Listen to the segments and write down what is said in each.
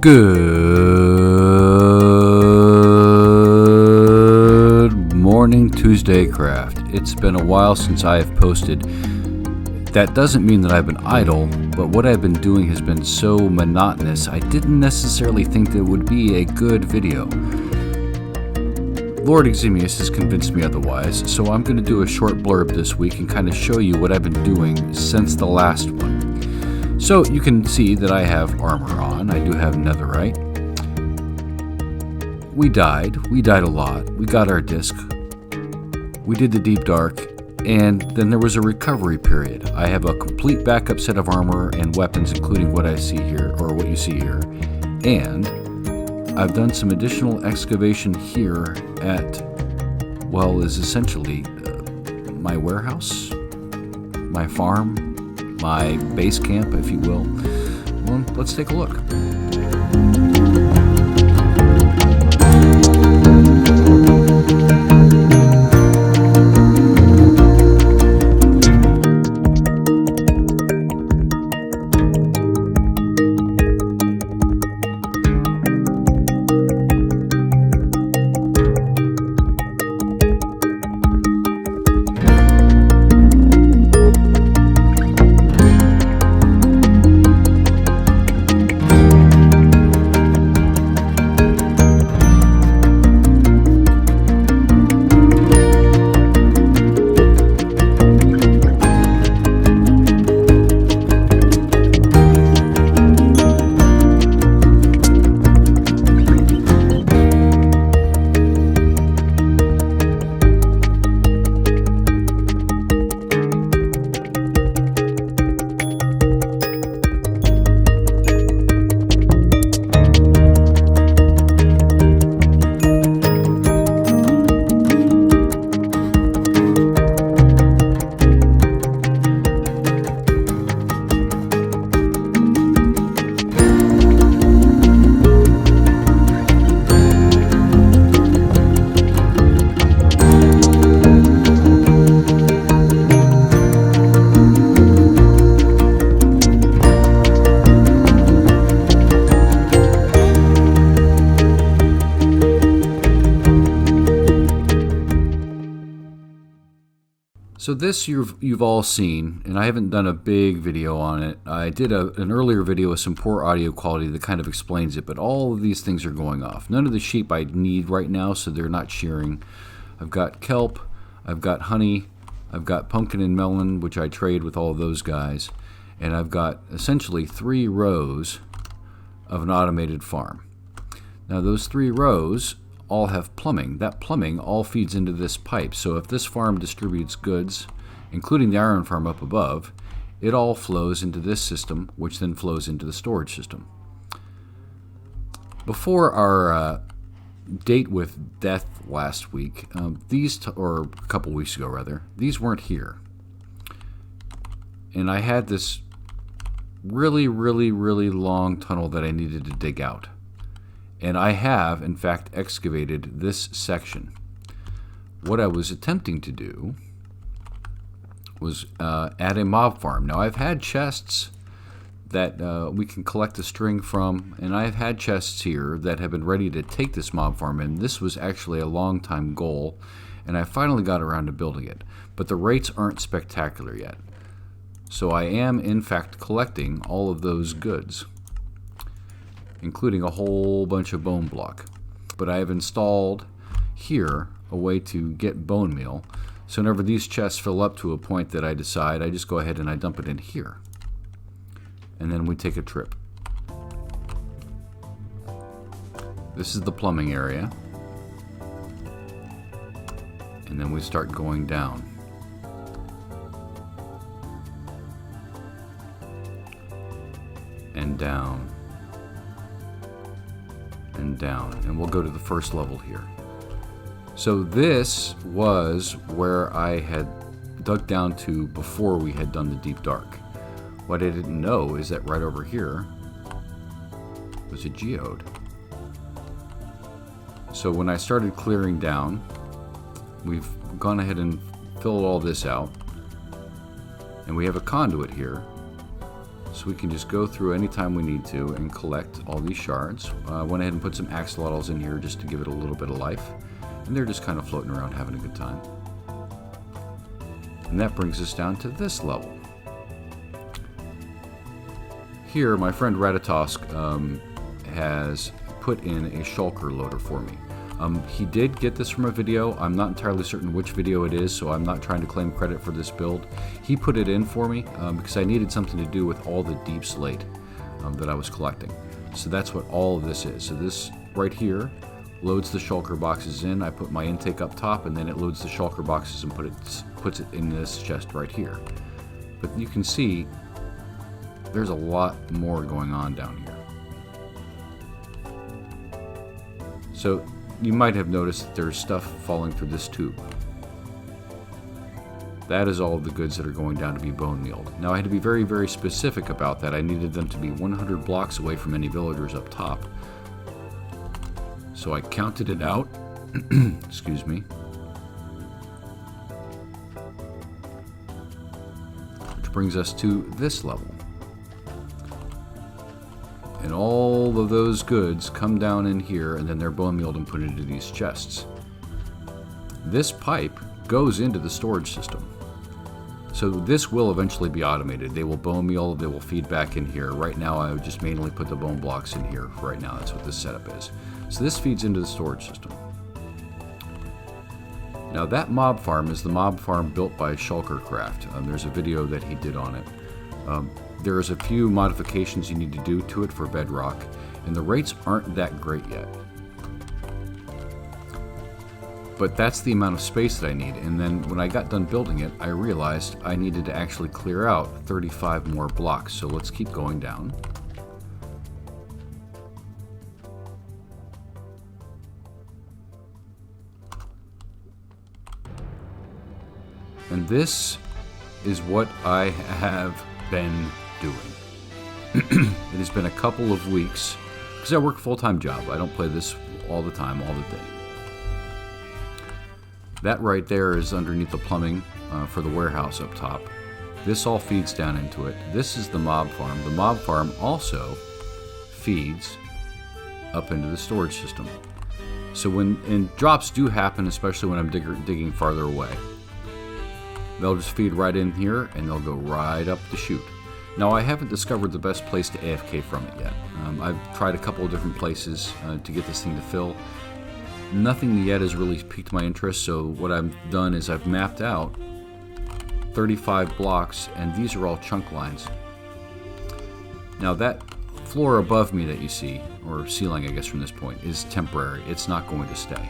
Good morning, TuesdayCraft. It's been a while since I have posted. That doesn't mean that I've been idle, but what I've been doing has been so monotonous, I didn't necessarily think that it would be a good video. Lord Eximius has convinced me otherwise, so I'm going to do a short blurb this week and kind of show you what I've been doing since the last one. So you can see that I have armor on. I do have netherite. We died a lot. We got our disc. We did the deep dark, and then there was a recovery period. I have a complete backup set of armor and weapons, including what I see here, or what you see here. And I've done some additional excavation here at, well, is essentially my warehouse, my farm, my base camp, if you will. Well, let's take a look. So this you've all seen, and I haven't done a big video on it. I did an earlier video with some poor audio quality that kind of explains it, but all of these things are going off. None of the sheep I need right now, so they're not shearing. I've got kelp, I've got honey, I've got pumpkin and melon, which I trade with all of those guys, and I've got essentially 3 rows of an automated farm. Now those 3 rows all have plumbing. That plumbing all feeds into this pipe. So if this farm distributes goods, including the iron farm up above, it all flows into this system, which then flows into the storage system. Before our date with death last week, or a couple weeks ago rather, these weren't here. And I had this really long tunnel that I needed to dig out. And I have, in fact, excavated this section. What I was attempting to do was add a mob farm. Now, I've had chests that we can collect a string from, and I've had chests here that have been ready to take this mob farm in. This was actually a long time goal, and I finally got around to building it. But the rates aren't spectacular yet. So I am, in fact, collecting all of those goods, including a whole bunch of bone block. But I have installed here a way to get bone meal. So whenever these chests fill up to a point that I decide, I just go ahead and I dump it in here. And then we take a trip. This is the plumbing area. And then we start going down. And down. And down, and we'll go to the first level here. So this was where I had dug down to before we had done the deep dark. What I didn't know is that right over here was a geode. So when I started clearing down, we've gone ahead and filled all this out, and we have a conduit here. So we can just go through anytime we need to and collect all these shards. I went ahead and put some axolotls in here just to give it a little bit of life. And they're just kind of floating around having a good time. And that brings us down to this level. Here, my friend Ratatosk has put in a shulker loader for me. He did get this from a video. I'm not entirely certain which video it is, so I'm not trying to claim credit for this build. He put it in for me because I needed something to do with all the deep slate that I was collecting. So that's what all of this is. So this right here loads the shulker boxes in. I put my intake up top, and then it loads the shulker boxes and puts it in this chest right here. But you can see there's a lot more going on down here. So you might have noticed that there's stuff falling through this tube. That is all of the goods that are going down to be bone mealed. Now I had to be very, very specific about that. I needed them to be 100 blocks away from any villagers up top. So I counted it out. Excuse me. Which brings us to this level. And all of those goods come down in here, and then they're bone mealed and put into these chests. This pipe goes into the storage system. So this will eventually be automated. They will bone meal, they will feed back in here. Right now I would just mainly put the bone blocks in here for right now. That's what this setup is. So this feeds into the storage system. Now that mob farm is the mob farm built by TuesdayCraft. There's a video that he did on it. There's a few modifications you need to do to it for Bedrock, and the rates aren't that great yet. But that's the amount of space that I need, and then when I got done building it, I realized I needed to actually clear out 35 more blocks. So let's keep going down. And this is what I have been doing. It has been a couple of weeks because I work a full-time job. I don't play this all the time, all the day. That right there is underneath the plumbing for the warehouse up top. This all feeds down into it. This is the mob farm. The mob farm also feeds up into the storage system. So when drops do happen, especially when I'm digging farther away, they'll just feed right in here and they'll go right up the chute. Now I haven't discovered the best place to AFK from it yet. I've tried a couple of different places to get this thing to fill. Nothing yet has really piqued my interest, so what I've done is I've mapped out 35 blocks, and these are all chunk lines. Now that floor above me that you see, or ceiling I guess from this point, is temporary. It's not going to stay.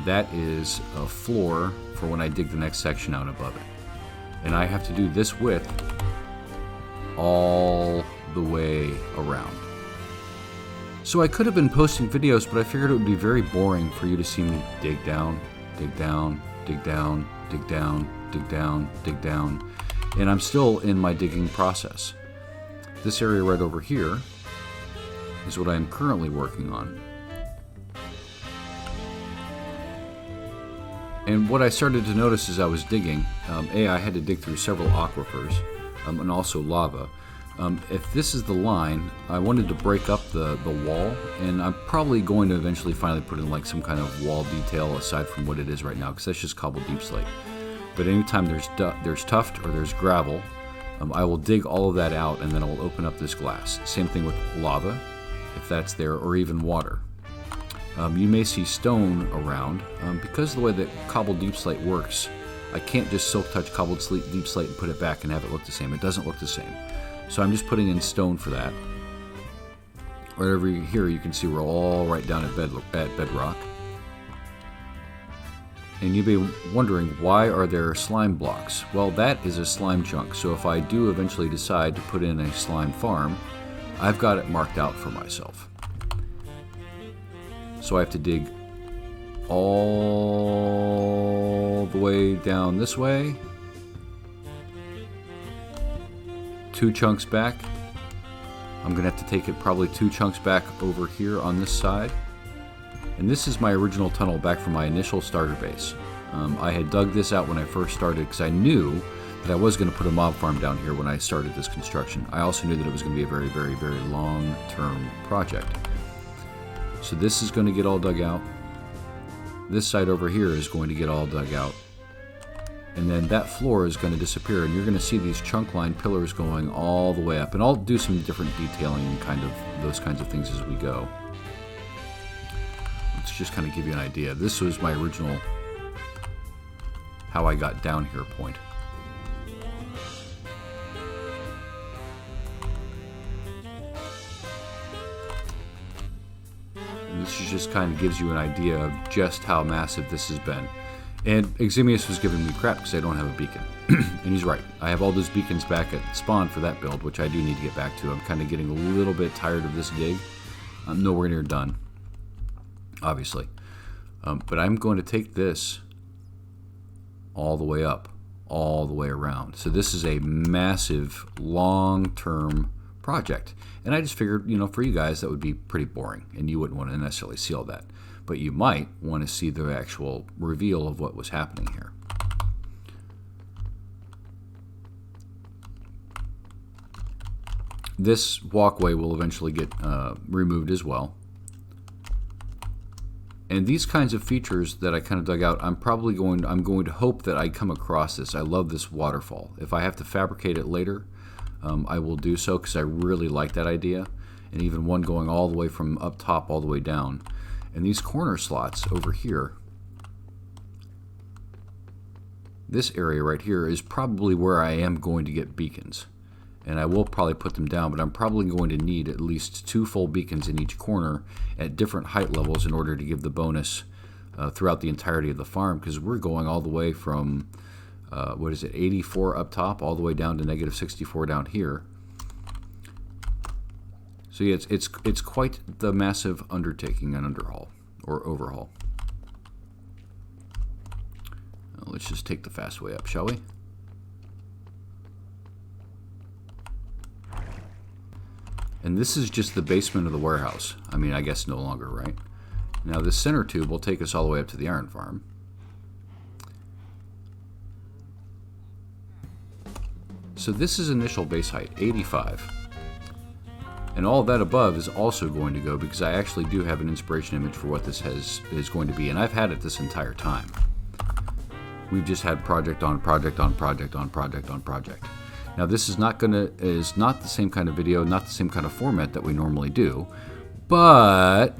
That is a floor for when I dig the next section out above it. And I have to do this width all the way around. So I could have been posting videos, but I figured it would be very boring for you to see me dig down, dig down, dig down, dig down, dig down, dig down, and I'm still in my digging process. This area right over here is what I am currently working on. And what I started to notice as I was digging, I had to dig through several aquifers and also lava. If this is the line, I wanted to break up the wall, and I'm probably going to eventually finally put in like some kind of wall detail aside from what it is right now, because that's just cobbled deep slate. But anytime there's tuft or there's gravel, I will dig all of that out, and then I will open up this glass. Same thing with lava, if that's there, or even water. You may see stone around. Because of the way that cobbled deep slate works, I can't just silk touch cobbled deep slate and put it back and have it look the same. It doesn't look the same. So I'm just putting in stone for that. Right over here you can see we're all right down at Bedrock. And you'll be wondering, why are there slime blocks? Well, that is a slime chunk. So if I do eventually decide to put in a slime farm, I've got it marked out for myself. So I have to dig all the way down this way. 2 chunks back. I'm gonna have to take it probably 2 chunks back over here on this side. And this is my original tunnel back from my initial starter base. I had dug this out when I first started because I knew But I was going to put a mob farm down here when I started this construction. I also knew that it was going to be a very, very, very long-term project. So this is going to get all dug out. This side over here is going to get all dug out. And then that floor is going to disappear, and you're going to see these chunk line pillars going all the way up. And I'll do some different detailing and kind of those kinds of things as we go. Let's just kind of give you an idea. This was my original how I got down here point. And this just kind of gives you an idea of just how massive this has been. And Eximius was giving me crap because I don't have a beacon. And he's right. I have all those beacons back at spawn for that build, which I do need to get back to. I'm kind of getting a little bit tired of this dig. I'm nowhere near done, obviously. But I'm going to take this all the way up, all the way around. So this is a massive, long-term project. And I just figured, you know, for you guys, that would be pretty boring, and you wouldn't want to necessarily see all that. But you might want to see the actual reveal of what was happening here. This walkway will eventually get removed as well. And these kinds of features that I kind of dug out, I'm going to hope that I come across this. I love this waterfall. If I have to fabricate it later, I will do so because I really like that idea. And even one going all the way from up top all the way down. And these corner slots over here, this area right here is probably where I am going to get beacons. And I will probably put them down, but I'm probably going to need at least 2 full beacons in each corner at different height levels in order to give the bonus throughout the entirety of the farm, because we're going all the way from, 84 up top, all the way down to negative 64 down here. So yeah, it's quite the massive undertaking and overhaul. Let's just take the fast way up, shall we? And this is just the basement of the warehouse. I mean, I guess no longer, right? Now this center tube will take us all the way up to the iron farm. So this is initial base height, 85. And all of that above is also going to go because I actually do have an inspiration image for what this is going to be, and I've had it this entire time. We've just had project on project on project on project on project. Now this is not the same kind of video, not the same kind of format that we normally do, but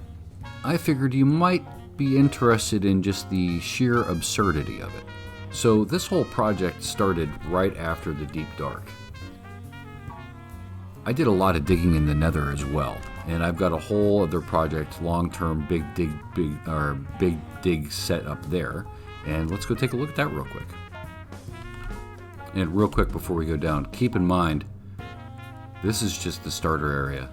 I figured you might be interested in just the sheer absurdity of it. So this whole project started right after the Deep Dark. I did a lot of digging in the Nether as well, and I've got a whole other project, long-term big dig set up there, and let's go take a look at that real quick. And real quick before we go down, keep in mind, this is just the starter area.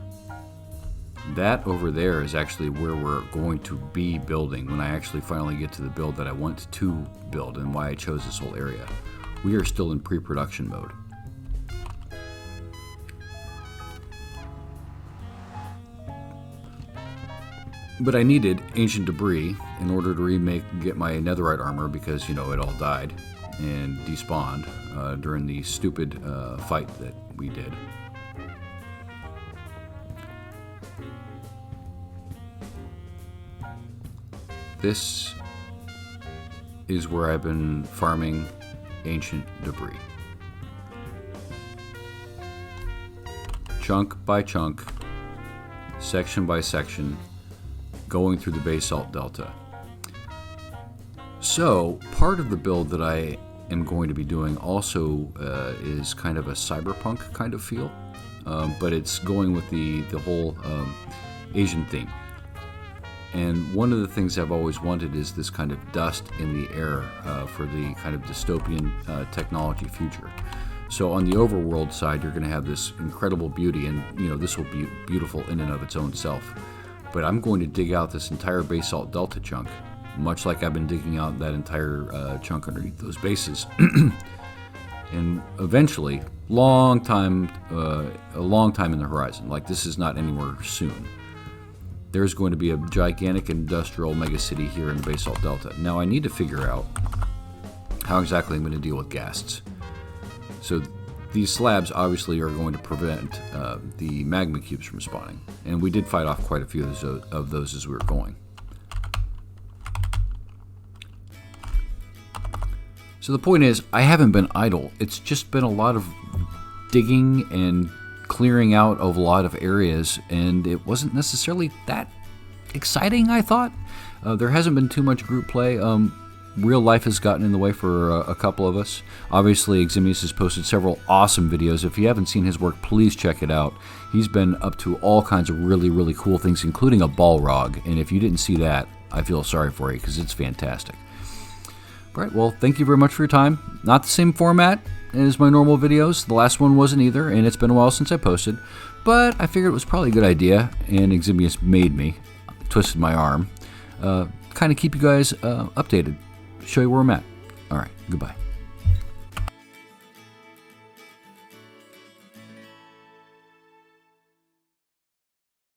That over there is actually where we're going to be building when I actually finally get to the build that I want to build and why I chose this whole area. We are still in pre-production mode. But I needed ancient debris in order to get my netherite armor because, you know, it all died and despawned during the stupid fight that we did. This is where I've been farming ancient debris. Chunk by chunk, section by section, going through the Basalt Delta. So part of the build that I am going to be doing also is kind of a cyberpunk kind of feel, but it's going with the whole Asian theme. And one of the things I've always wanted is this kind of dust in the air for the kind of dystopian technology future. So on the overworld side, you're going to have this incredible beauty, and you know this will be beautiful in and of its own self. But I'm going to dig out this entire Basalt Delta chunk, much like I've been digging out that entire chunk underneath those bases. And eventually, a long time in the horizon, like this is not anywhere soon, there's going to be a gigantic industrial megacity here in the Basalt Delta. Now I need to figure out how exactly I'm going to deal with ghasts. So these slabs obviously are going to prevent the magma cubes from spawning. And we did fight off quite a few of those as we were going. So the point is, I haven't been idle. It's just been a lot of digging and clearing out of a lot of areas, and it wasn't necessarily that exciting, I thought. There hasn't been too much group play. Real life has gotten in the way for a couple of us. Obviously, Eximius has posted several awesome videos. If you haven't seen his work, please check it out. He's been up to all kinds of really, really cool things, including a Balrog. And if you didn't see that, I feel sorry for you because it's fantastic. All right, well, thank you very much for your time. Not the same format as my normal videos. The last one wasn't either, and it's been a while since I posted. But I figured it was probably a good idea, and Eximius made me, twisted my arm, kind of keep you guys updated. Show you where I'm at. All right, goodbye.